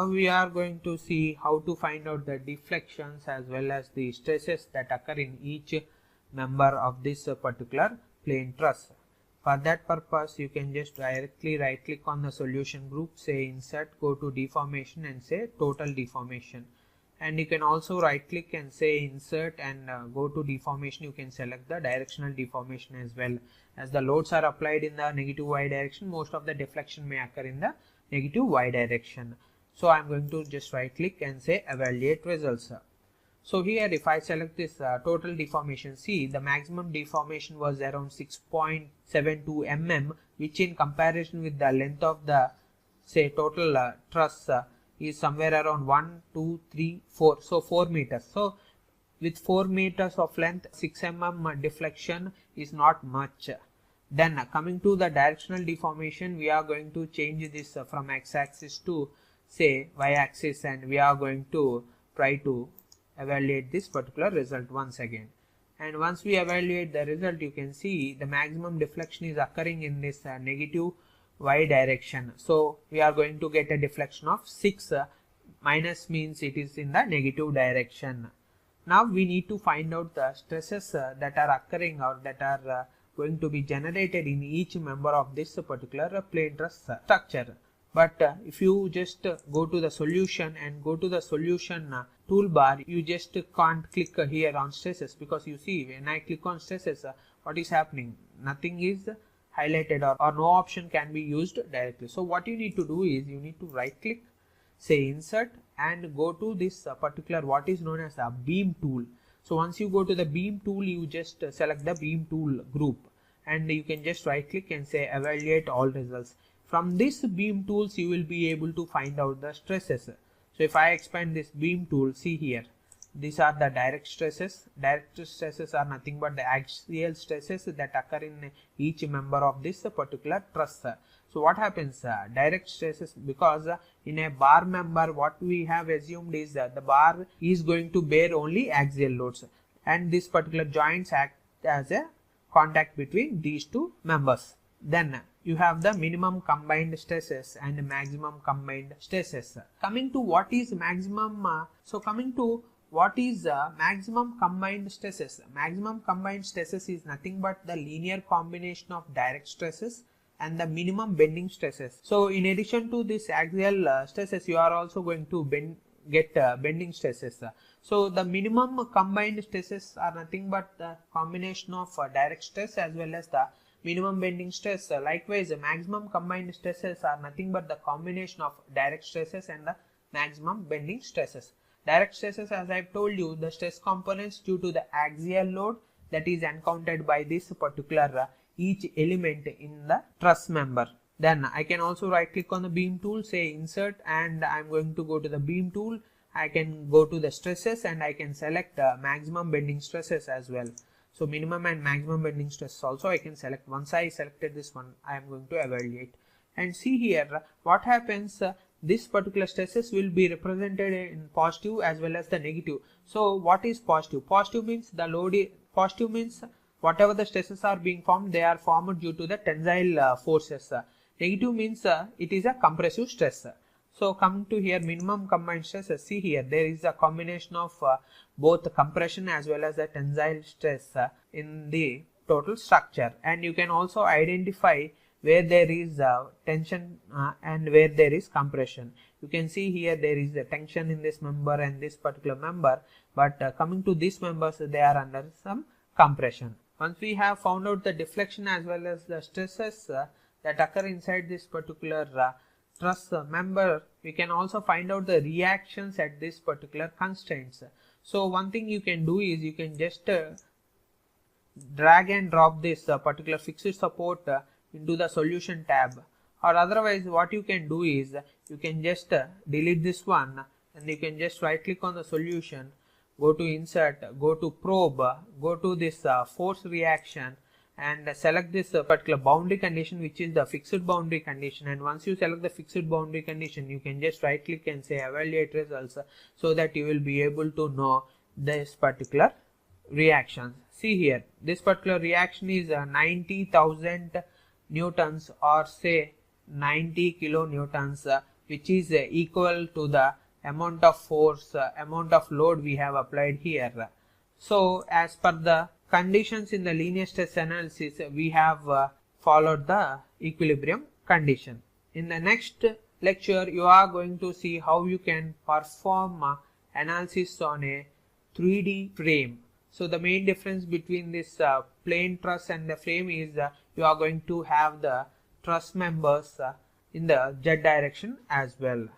Now we are going to see how to find out the deflections as well as the stresses that occur in each member of this particular plane truss. For that purpose, you can just directly right click on the solution group, say insert, go to deformation and say total deformation. And you can also right click and say insert and go to deformation. You can select the directional deformation as well. As the loads are applied in the negative y direction, most of the deflection may occur in the negative y direction. So I am going to just right click and say evaluate results. So here if I select this total deformation, see the maximum deformation was around 6.72 mm, which in comparison with the length of the say total truss is somewhere around 1, 2, 3, 4, so 4 meters. So with 4 meters of length, 6 mm deflection is not much. Then coming to the directional deformation, we are going to change this from x-axis to say y-axis, and we are going to try to evaluate this particular result once again. And once we evaluate the result, you can see the maximum deflection is occurring in this negative y direction. So we are going to get a deflection of 6, minus means it is in the negative direction. Now we need to find out the stresses that are occurring or that are going to be generated in each member of this particular plane truss structure. But if you just go to the solution and go to the solution toolbar, you just can't click here on stresses, because you see when I click on stresses, what is happening? Nothing is highlighted or no option can be used directly. So what you need to do is you need to right click, say insert, and go to this particular what is known as a beam tool. So once you go to the beam tool, you just select the beam tool group and you can just right click and say evaluate all results. From this beam tools, you will be able to find out the stresses. So if I expand this beam tool, see here, these are the direct stresses. Direct stresses are nothing but the axial stresses that occur in each member of this particular truss. So what happens? Direct stresses, because in a bar member, what we have assumed is that the bar is going to bear only axial loads, and this particular joints act as a contact between these two members. Then you have the minimum combined stresses and maximum combined stresses. Coming to what is maximum, maximum combined stresses? Maximum combined stresses is nothing but the linear combination of direct stresses and the minimum bending stresses. So in addition to this axial stresses, you are also going to get bending stresses. So the minimum combined stresses are nothing but the combination of direct stress as well as the minimum bending stress. Likewise, the maximum combined stresses are nothing but the combination of direct stresses and the maximum bending stresses. Direct stresses, as I've told you, the stress components due to the axial load that is encountered by this particular each element in the truss member. Then I can also right click on the beam tool, say insert, and I'm going to go to the beam tool. I can go to the stresses and I can select maximum bending stresses as well. So minimum and maximum bending stress also I can select. Once I selected this one, I am going to evaluate. And see here what happens. This particular stresses will be represented in positive as well as the negative. So what is positive? Positive means the load is positive, means whatever the stresses are being formed, they are formed due to the tensile forces. Negative means it is a compressive stress. So coming to here, minimum combined stresses, see here there is a combination of both compression as well as the tensile stress in the total structure, and you can also identify where there is tension and where there is compression. You can see here there is a tension in this member and this particular member, but coming to these members, they are under some compression. Once we have found out the deflection as well as the stresses that occur inside this particular truss member, we can also find out the reactions at this particular constraints. So one thing you can do is you can just drag and drop this particular fixed support into the solution tab, or otherwise what you can do is you can just delete this one and you can just right click on the solution, go to insert, go to probe, go to this force reaction and select this particular boundary condition, which is the fixed boundary condition. And once you select the fixed boundary condition, you can just right click and say evaluate results, so that you will be able to know this particular reaction. See here, this particular reaction is 90,000 newtons or say 90 kilonewtons which is equal to the amount of force, amount of load we have applied here. So as per the conditions in the linear stress analysis, we have followed the equilibrium condition. In the next lecture, you are going to see how you can perform analysis on a 3D frame. So the main difference between this plane truss and the frame is you are going to have the truss members in the z direction as well.